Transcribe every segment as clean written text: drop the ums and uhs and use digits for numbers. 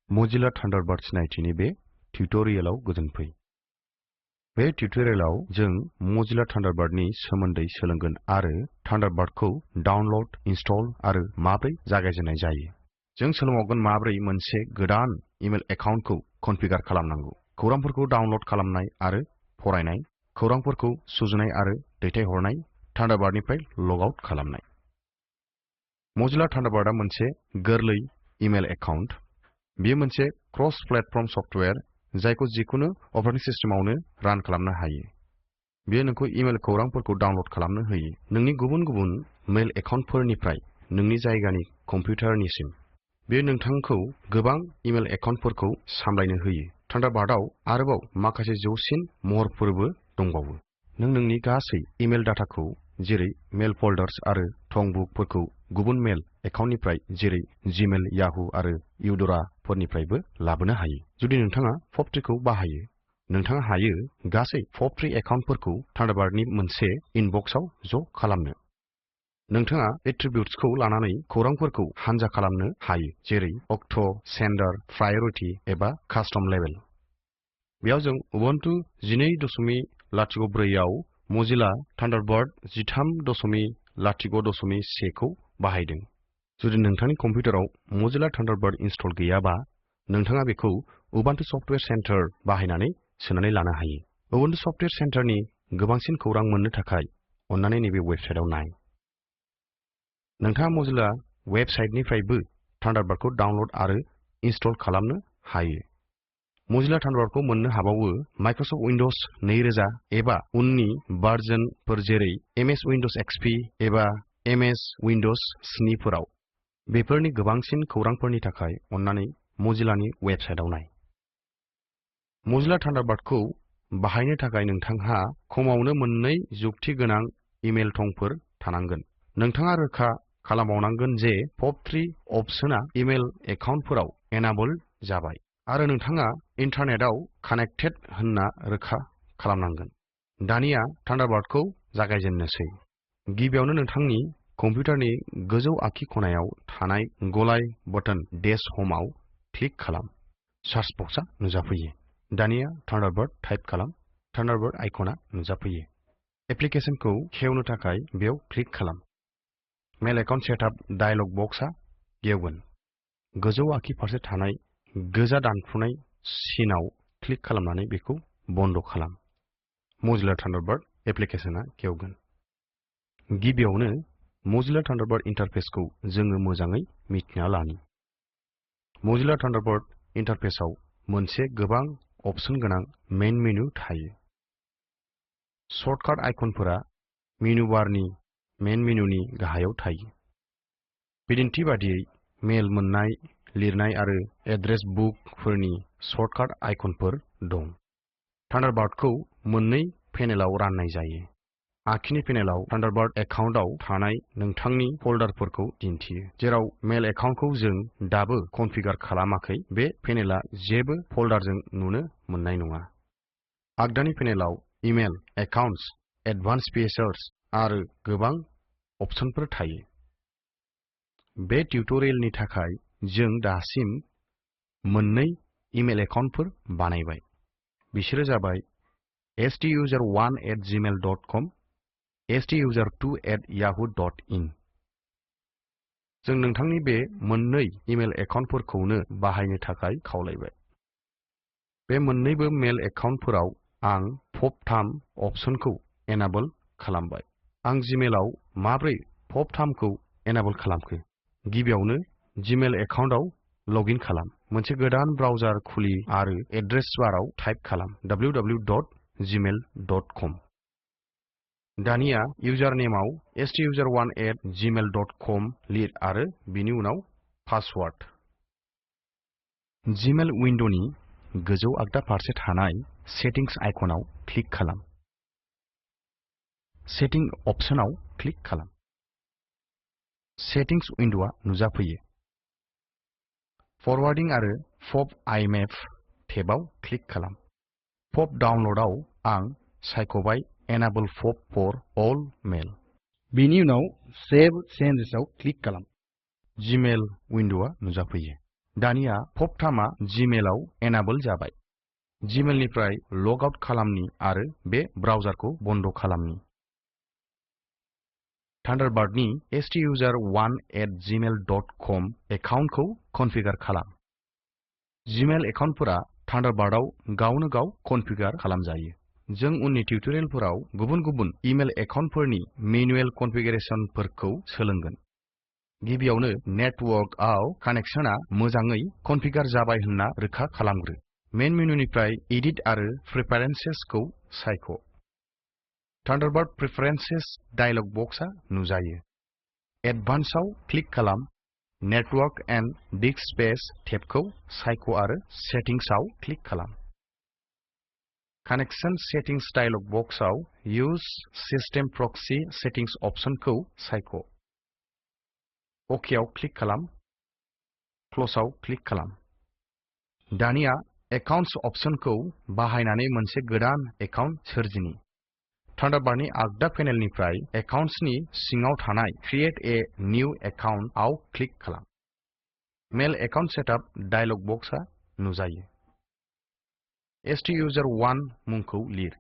Mozilla Thunderbird सिनायथिनि बे टिउटोरियेलाव गोजोनफै। बे टिउटोरियेलाव जों Mozilla Thunderbirdनि सोमोन्दै सोलोंगोन आरो Thunderbirdखौ डाउनल'ड, इनस्टल आरो माब्रै जागायजेननाय जायो। जों सोलोंगोन माब्रै मोनसे गोदान इमेल एकाउन्टखौ कनफिगार खालामनांगौ, खौरांफोरखौ डाउनल'ड खालामनाय आरो फरायनाय, खौरांफोरखौ सुजुनाय आरो दैथायहरनाय, Thunderbirdनिफ्राय लग आउट खालामनाय। Mozilla Thunderbirdआ मोनसे गोरलै इमेल एकाउन्ट। बेयो मोनसे क्रस प्लेटफर्म सफ्टवेयर जायखौ जिकुनु अपारेटिं सिस्टेमावनो रान खालामनो हायो। बेयो नोंखौ इमेल खौरांफोरखौ डाउनल'ड खालामनो होयो, नोंनि गुबुन-गुबुन मेल एकाउन्टफोरनिफ्राय नोंनि जायगानि कम्पिउटारनिसिम। बेयो नोंथांखौ गोबां इमेल एकाउन्टफोरखौ सामलायनो होयो। Thunderbirdआव आरोबाव माखासे जौसिन महरफोरबो दंबावो। नों नोंनि गासै इमेल डाटाखौ जेरै मेल फोल्डार्स आरो थंबुकफोरखौ गुबुन मेल एकाउन्टनिफ्राय जेरै जीमेल, याहू आरो यूडोरा फोरनिफ्रायबो लाबोनो हायो। जुदि नोंथाङा POP3खौ बाहायो, नोंथाङा हायो गासै POP3 एकाउन्टफोरखौ Thunderbirdनि मोनसे इनबक्सआव ज' खालामनो। नोंथाङा एट्रिबिउट्सखौ लानानै खौरांफोरखौ हानजा खालामनो हायो, जेरै अक्ट', सेन्डार, प्रायरिटि एबा कास्टम लेबेल। बेयाव जों उबुन्टु 12.04 आव Mozilla Thunderbird 13.0.1 खौ बाहायदों। जुदि नोंथांनि कम्पिउटाराव Mozilla Thunderbird इनस्टल गैयाबा, नोंथाङा बेखौ उबुन्टु सफ्टवेयर सेन्टार बाहायनानै सोनानै लानो हायो। उबुन्टु सफ्टवेयर सेन्टारनि गोबांसिन खौरां मोननो थाखाय अन्नानै नैबे वेबसाइटआव नाय। नोंथाङा Mozilla वेबसाइटनिफ्रायबो Thunderbirdखौ डाउनल'ड आरो इनस्टल खालामनो हायो। Mozilla Thunderbirdखौ मोननो हाबावो Microsoft Windows 2000 एबा उननि भार्जनफोर जेरै MS Windows XP एबा MS Windows 7 फोराव। बेफोरनि गोबांसिन खौरांफोरनि थाखाय अन्नानै Mozillनि वेबसाइटआव नाय। Mozilla Thunderbirdखौ बाहायनो थाखाय नोंथांहा खमावनो मोननै जुक्ति गोनां इमेल थंफोर थानांगोन। नोंथाङा रोखा खालामबावनांगोन जे POP3 अपसनआ इमेल एकाउन्टफोराव एनाबल जाबाय आरो नोंथाङा इन्टारनेटआव कानेक्टेड होनना रोखा खालामनांगोन। दानिया Thunderbirdखौ जागायजेननोसै। गिबियावनो नोंथांनि कम्पिउटारनि गोजौ आगसि खनायाव थानाय गलाय बटन डेश हमआव क्लिक खालाम। सार्च बक्सआ नुजाफैयो। दानिया Thunderbird टाइप खालाम। Thunderbird आइकनआ नुजाफैयो। एप्लिकेसनखौ खेवनो थाखाय बेयाव क्लिक खालाम। मेल एकाउन्ट सेटआप डायलग बक्सआ गेवगोन। गोजौ आगसि फारसे थानाय गोजा दानफ्रुनाय सिनआव क्लिक खालामनानै बेखौ बन्द खालाम। Mozilla Thunderbird एप्लिकेसनआ गेवगोन। गिबियावनो Mozilla Thunderbird इन्टारफेसखौ जोङो मोजाङै मिथिना लानि। Mozilla Thunderbird इन्टारफेसआव मोनसे गोबां अपसन गोनां मेन मेनु थायो। सर्टकाट आइकनफोरा मेनु बारनि मेन मेनुनि गाहायाव थायो। बिदिन्थि बादियै मेल मोन्नाय, लिरनाय आरो एड्रेस बुकफोरनि सर्टकाट आइकनफोर दं। Thunderbirdखौ मोननै पेनेलाव राननाय जायो। आगसिनि पेनेलाव Thunderbird एकाउन्टआव थानाय नोंथांनि फोल्डारफोरखौ दिन्थियो। जेराव मेल एकाउन्टखौ जों दाबो कनफिगार खालामाखै, बे पेनेला जेबो फोल्डारजों नुनो मोननाय नङा। आगदानि पेनेलाव इमेल, एकाउन्टस, एडभान्स फिचार्स आरो गोबां अपसनफोर थायो। बे टिउटोरियेलनि थाखाय जों दासिम मोननै इमेल एकाउन्टफोर बानायबाय। बिसोरो जाबाय STUSER1@gmail.com, STUSER2@yahoo.in। जों नोंथांनि बे मोननै इमेल एकाउन्टफोरखौनो बाहायनो थाखाय खावलायबाय। बे मोन्नैबो मेल एकाउन्टफोराव आं POP3 अपसनखौ एनाबल खालामबाय। आं जीमेलआव माब्रै POP3खौ एनाबल खालामखो? गिबियावनो जीमेल एकाउन्टआव लग इन खालाम। मोनसे गोदान ब्राउजार खुलि आरो एड्रेस बाराव टाइप खालाम www.gmail.com। दानिया इउजार नेमआव STUSER1@gmail.com लिर आरो बिनि उनाव पासवार्ड। जीमेल उइन्ड'नि गोजौ आगदा फारसे थानाय सेटिंस आइकनआव क्लिक खालाम। सेटिं अपसनआव क्लिक खालाम। सेटिंस उइन्ड'आ नुजाफैयो। फरवार्डिं आरो POP IMAP टेबआव क्लिक खालाम। POP डाउनल'डआव आं सायख'बाय एनाबल POP फर अल मेल। बिनि उनाव सेभ चेन्जेसआव क्लिक खालाम। जीमेल उइन्ड'आ नुजाफैयो। दानिया पप-थामा जीमेलाव एनाबल जाबाय। जीमेलनिफ्राय लग आउट खालामनि आरो बे ब्राउजारखौ बन्द खालामनि। थान्डारबार्डनि STUSER1@gmail.com एकाउन्टखौ कनफिगार खालाम। जीमेल एकाउन्टफोरा थान्डारबार्डआव गावनो गाव कनफिगार खालामजायो। जों उननि टिउटरियेलफोराव गुबुन-गुबुन इमेल एकाउन्टफोरनि मेनुएल कनफिगारेशनफोरखौ सोलोंगोन। गिबियावनो नेटवर्कआव कानेक्सनआ मोजाङै कनफिगार जाबाय होनना रोखा खालामग्रो। मेन मेनुनिफ्राय एडिट आरो प्रेफारेन्सेसखौ सायख'। थान्डारबार्ड प्रेफारेन्सेस डायलग बक्सआ नुजायो। एडभान्सआव क्लिक खालाम। नेटवर्क एन्ड डिस्क स्पेस टेबखौ सायख' आरो सेटिंग्सआव क्लिक खालाम। कानेक्सन सेटिंग्स डायलग बक्सआव इउज सिस्टेम प्रक्सि सेटिंग्स अपसनखौ सायख'। अकेआव क्लिक खालाम। क्लोजआव क्लिक खालाम। दानिया एकाउन्ट्स अपसनखौ बाहायनानै मोनसे गोदान एकाउन्ट सोरजिनि। थान्डारबार्डनि आगदा पेनेलनिफ्राय एकाउन्ट्सनि सिङाव थानाय क्रिएट ए निउ एकाउन्ट आव क्लिक खालाम। मेल एकाउन्ट सेटआप डायलग बक्सआ नुजायो। STUSER1 मुंखौ लिर।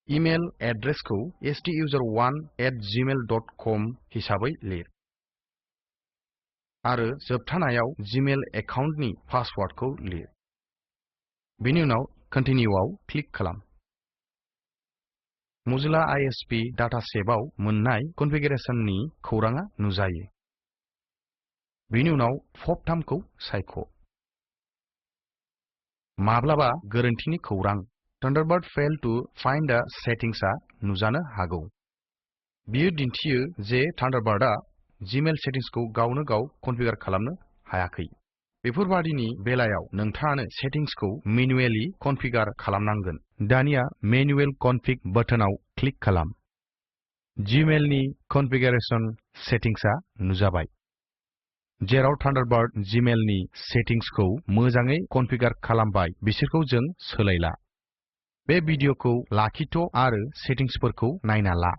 इमेल एड्रेसखौ STUSER1@gmail.com हिसाबै लिर। आरो जोबथानायाव जीमेल एकाउन्टनि पासवार्डखौ लिर। बेनि उनाव कन्टिनिउआव क्लिक खालाम। मोजिल्ला ISP डाटासेटआव मोननाय कनफिगारेशननि खौरांआ नुजायो। बेनि उनाव पप-थामखौ सायख'। माब्लाबा गोरोन्थिनि खौरां थान्डारबार्ड फेल्ड टु फाइन्ड द सेटिंग्सआ नुजानो हागौ। बियो दिन्थियो जे थान्डारबार्डआ जीमेल सेटिंग्सखौ गावनो गाव कनफिगार खालामनो हायाखै। बेफोरबादिनि बेलायाव नोंथाङानो सेटिंग्सखौ मेनुएलि कनफिगार खालामनांगोन। दानिया मेनुएल कनफिग बाटोनाव क्लिक खालाम। जीमेलनि कनफिगारेशन सेटिंग्सआ नुजाबाय। जेराव थान्डारबार्ड जीमेलनि सेटिंग्सखौ मोजाङै कनफिगार खालामबाय बिसोरखौ जों सोलायला। बे भिडिअखौ लाखिथ' आरो सेटिंग्सफोरखौ नायना ला।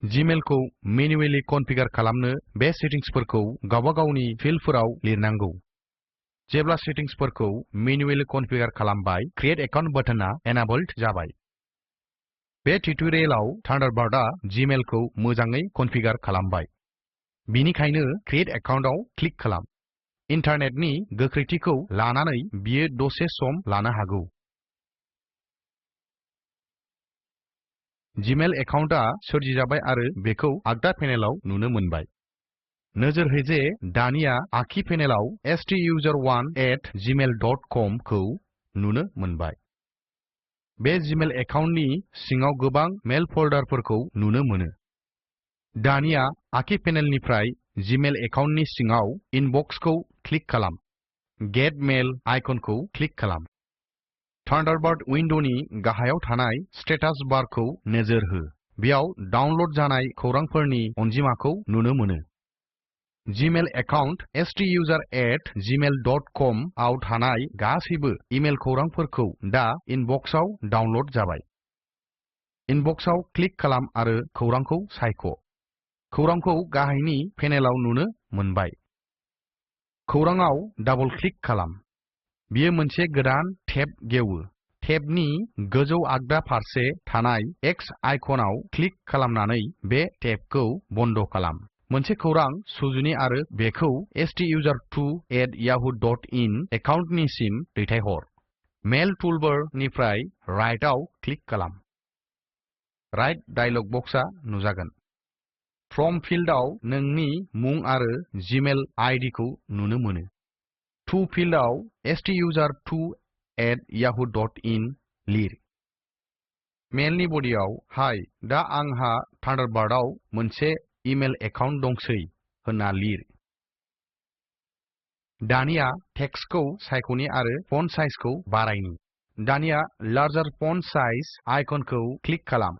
जीमेलखौ मेनुएलि कनफिगार खालामनो बे सेटिंग्सफोरखौ गावबा गावनि फिल्डफोराव लिरनांगौ। जेब्ला सेटिंग्सफोरखौ मेनुएलि कनफिगार खालामबाय क्रिएट एकाउन्ट बाटोनआ एनाबल्ड जाबाय। बे टिउटरियेलाव थान्डारबार्डआ जीमेलखौ मोजाङै कनफिगार खालामबाय। बिनिखायनो क्रिएट एकाउन्टआव क्लिक खालाम। इन्टारनेटनि गोख्रैथिखौ लानानै बियो दसे सम लानो हागौ। जीमेल एकाउन्टआ सोरजिजाबाय आरो बेखौ आगदा पेनेलाव नुनो मोनबाय। नोजोर हो जे दानिया आखि पेनेलाव STUSER1@gmail.com खौ नुनो मोनबाय। बे जीमेल एकाउन्टनि सिङाव गोबां मेल फोल्डारफोरखौ नुनो मोनो। दानिया आखि पेनेलनिफ्राय जीमेल एकाउन्टनि सिङाव इनबक्सखौ क्लिक खालाम। गेट मेल आइकनखौ क्लिक खालाम। थान्डारबार्ड उइन्ड'नि गाहायाव थानाय स्टेटास बारखौ नोजोर हो। बेयाव डाउनल'ड जानाय खौरांफोरनि अनजिमाखौ नुनो मोनो। जीमेल एकाउन्ट STUSER@gmail.com आव थानाय गासैबो इमेल खौरांफोरखौ दा इनबक्सआव डाउनल'ड जाबाय। इनबक्सआव क्लिक खालाम आरो खौरांखौ सायख'। खौरांखौ गाहायनि पेनेलाव नुनो मोनबाय। खौरांआव डाबल क्लिक खालाम। बियो मोनसे गोदान टेब गेवो। टेबनि गोजौ आगदा फारसे थानाय X आइकनआव क्लिक खालामनानै बे टेबखौ बन्द खालाम। मोनसे खौरां सुजुनि आरो बेखौ STUSER2@yahoo.in एकाउन्टनिसिम दैथायहर। मेल टुलबारनिफ्राय राइटआव क्लिक खालाम। राइट डायलग बक्सआ नुजागोन। फ्रम फिल्डआव नोंनि मुं आरो जीमेल आइडिखौ नुनो मोनो। टु फिल्डआव STUSER2@yahoo.in लिर। मेलनि बडियाव हाय दा आंहा थान्डारबार्डआव मोनसे इमेल एकाउन्ट दंसै होनना लिर। दानिया टेक्सटखौ सायख'नि आरो फन्ट साइजखौ बारायनि। दानिया लार्जार फन्ट साइज आइकनखौ क्लिक खालाम।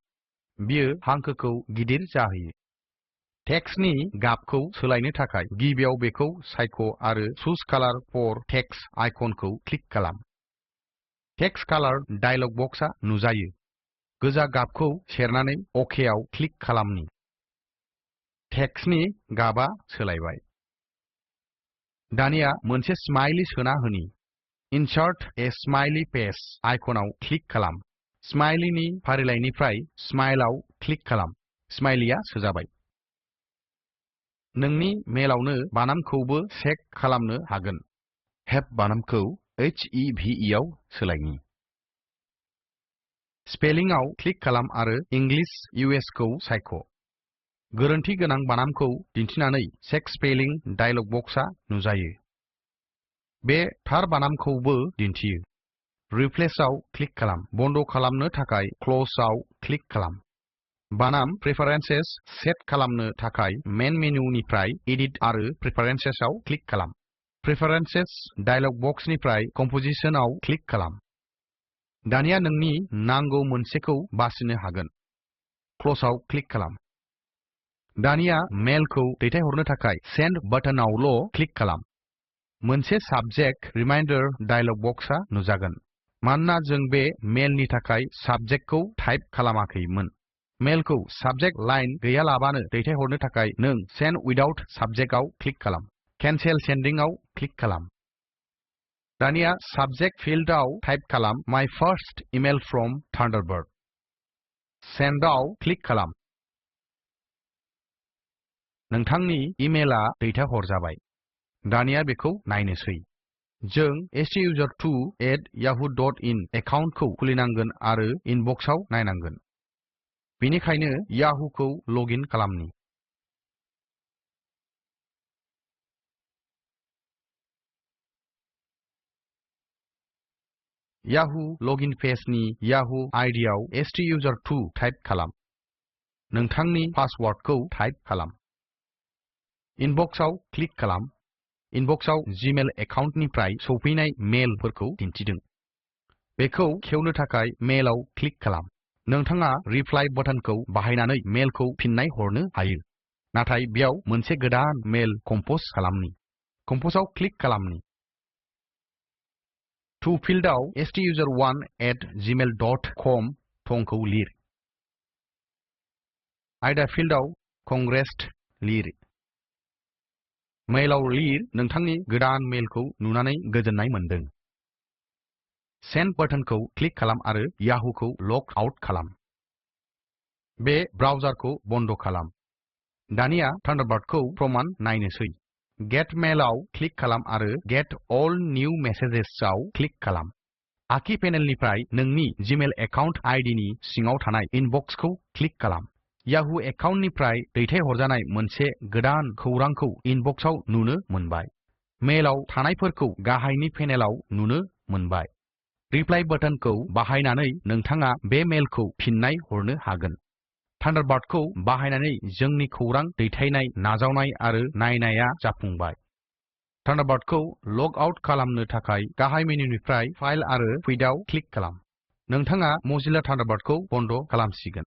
बियो हांखोखौ गिदिर जाहोयो। टेक्सटनि गाबखौ सोलायनो थाखाय गिबियाव बेखौ सायख' आरो चुज कालार फर टेक्स्ट आइकनखौ क्लिक खालाम। टेक्स्ट कालार डायलग बक्सआ नुजायो। गोजा गाबखौ सेरनानै अकेआव क्लिक खालामनि। टेक्सटनि गाबआ सोलायबाय। दानिया मोनसे स्माइली सोना होनि Insert a smiley face आइकनाव क्लिक खालाम स्माइलीनि फारिलाइनिफ्राय स्माइलआव क्लिक खालाम स्माइलीआ सोजाबाय नोंनि मेलावनो बानामखौबो चेक खालामनो हागोन हेप बानामखौ HEVE आव सोलायनि स्पेलिंआव क्लिक खालाम आरो इंग्लिश US खौ सायख' गोरोन्थि गोनां बानामखौ दिन्थिनानै चेक स्पेलिं डायलग बक्सआ नुजायो बे थार बानामखौबो दिन्थियो रिप्लेसआव क्लिक खालाम बन्द खालामनो थाखाय क्लोजआव क्लिक खालाम बानाम प्रेफारेन्सेस सेट खालामनो थाखाय मेन मेनुनिफ्राय एडिट आरो प्रेफारेन्सेसआव क्लिक खालाम प्रेफारेन्सेस डायलग बक्सनिफ्राय कम्पोजिशनआव क्लिक खालाम दानिया नोंनि नांगौ मोनसेखौ बासिनो हागोन क्लोजआव क्लिक खालाम दानिया मेलखौ दैथायहरनो थाखाय सेन्ड बाटनावल' क्लिक खालाम मोनसे साबजेक्ट रिमाइन्डार डायलग बक्सआ नुजागोन मानोना जों बे मेलनि थाखाय साबजेक्टखौ टाइप खालामाखैमोन मेलखौ साबजेक्ट लाइन गैयालाबानो दैथायहरनो थाखाय नों सेन्ड उइदाउट साबजेक्टआव क्लिक खालाम केन्सेल सेन्डिंआव क्लिक खालाम दानिया साबजेक्ट फिल्डआव टाइप खालाम माय फार्स्ट इमेल फ्रम थान्डारबार्ड सेन्डआव क्लिक खालाम नोंथांनि इमेलआ दैथायहरजाबाय दानिया बेखौ नायनोसै जों STUSER2@yahoo.in एकाउन्टखौ खुलिनांगोन आरो इनबक्सआव नायनांगोन बेनिखायनो याहूखौ लगइन खालामनि याहू लगिन पेजनि याहू आइडियाव STUSER2 टाइप खालाम नोंथांनि पासवार्डखौ टाइप खालाम इनबक्सआव क्लिक खालाम इनबक्सआव जीमेल एकाउन्टनिफ्राय सौफैनाय मेलफोरखौ दिन्थिदों बेखौ खेवनो थाखाय मेलआव क्लिक खालाम नोंथाङा रिप्लाइ बाटनखौ बाहायनानै मेलखौ फिननाय हरनो हायो नाथाय बेयाव मोनसे गोदान मेल कम्प'ज खालामनि कम्प'जआव क्लिक खालामनि टु फिल्डआव STUSER1@gmail.com थंखौ लिर आयदा फिल्डआव कंग्रेस्ट लिर मेलाव लिर नोंथांनि गोदान मेलखौ नुनानै गोजोननाय मोनदों सेन्ड बाटनखौ क्लिक खालाम आरो याहूखौ लग आउट खालाम बे ब्राउजारखौ बन्द खालाम दानिया थान्डारबार्डखौ प्रमान नायनोसै गेट मेलआव क्लिक खालाम आरो गेट अल निउ मेसेजेसआव क्लिक खालाम आखि पेनेलनिफ्राय नोंनि जीमेल एकाउन्ट आइडिनि सिङाव थानाय इनबक्सखौ क्लिक खालाम याहू एकाउन्टनिफ्राय दैथायहरजानाय मोनसे गोदान खौरांखौ इनबक्सआव नुनो मोनबाय मेलाव थानायफोरखौ गाहायनि पेनेलाव नुनो मोनबाय रिप्लाइ बाटनखौ बाहायनानै नोंथाङा बे मेलखौ फिननाय हरनो हागोन थान्डारबार्डखौ बाहायनानै जोंनि खौरां दैथायनाय नाजावनाय आरो नायनाया जाफुंबाय थान्डारबार्डखौ लग आउट खालामनो थाखाय गाहाय मेनुनिफ्राय फाइल आरो क्विटआव क्लिक खालाम नोंथाङा मोजिल्ला थान्डारबार्डखौ बन्द खालामसिगोन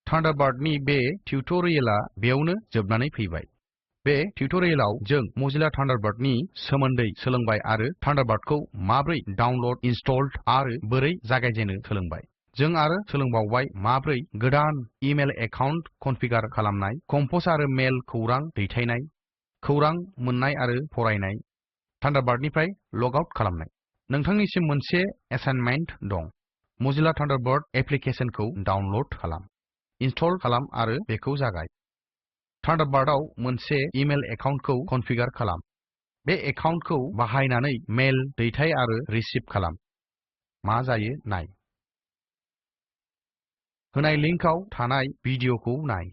थान्डारबार्डनि बे टिउटरियेलआ बेयावनो जोबनानै फैबाय बे टिउटरियेलाव जों मोजिल्ला थान्डारबार्डनि सोमोन्दै सोलोंबाय आरो थान्डारबार्डखौ माब्रै डाउनल'ड इनस्टल आरो बोरै जागायजेनो सोलोंबाय जों आरो सोलोंबावबाय माब्रै गोदान इमेल एकाउन्ट कनफिगार खालामनाय कम्प'ज आरो मेल खौरां दैथायनाय खौरां मोननाय आरो फरायनाय थान्डारबार्डनिफ्राय लग आउट खालामनाय नोंथांनिसिम मोनसे एसाइनमेन्ट दं मोजिल्ला थान्डारबार्ड एप्लिकेसनखौ डाउनल'ड खालाम इनस्टल खालाम आरो बेखौ जागाय थान्डारबार्डआव मोनसे इमेल एकाउन्टखौ कनफिगार खालाम बे एकाउन्टखौ बाहायनानै मेल दैथाय आरो रिसिभ खालाम मा जायो नाय होनाय लिंकआव थानाय भिडिअखौ नाय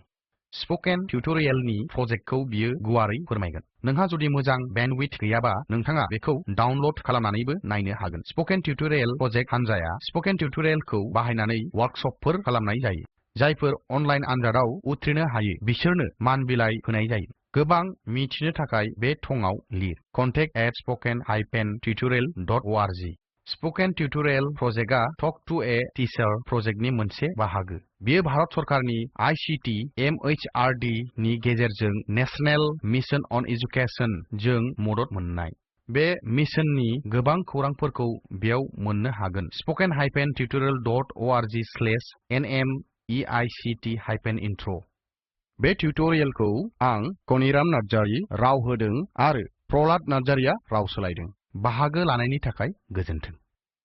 स्पोकेन टिउटरियेलनि प्रजेक्टखौ बियो गुवारै फोरमायगोन नोंहा जुदि मोजां बेन्डविड्थ गैयाबा नोंथाङा बेखौ डाउनल'ड खालामनानैबो नायनो हागोन स्पोकेन टिउटरियेल प्रजेक्ट हानजाया स्पोकेन टिउटरियेलखौ बाहायनानै वर्कशपफोर खालामनाय जायो जायफोर अनलाइन आनजादाव उथ्रिनो हायो बिसोरनो मान बिलाइ होनाय जायो गोबां मिथिनो थाखाय बे थंआव लिर contact@spoken-tutorial.org स्पोकेन टिउटरियेल प्रजेक्टआ टक टु ए टीचार प्रजेक्टनि मोनसे बाहागो बेयो भारत सरकारनि ICT MHRD नि गेजेरजों नेशनेल मिशन अन एजुकेशन जों मदद मोन्नाय बे मिशननि गोबां खौरांफोरखौ बेयाव मोननो हागोन spoken-tutorial.org/nmeict-intro बे टिउटरियेलखौ आं कनिराम नार्जारी राव होदों आरो प्रहलाद नार्जारिया राव सोलायदों। बाहागो लानायनि थाखाय गोजोन्थों।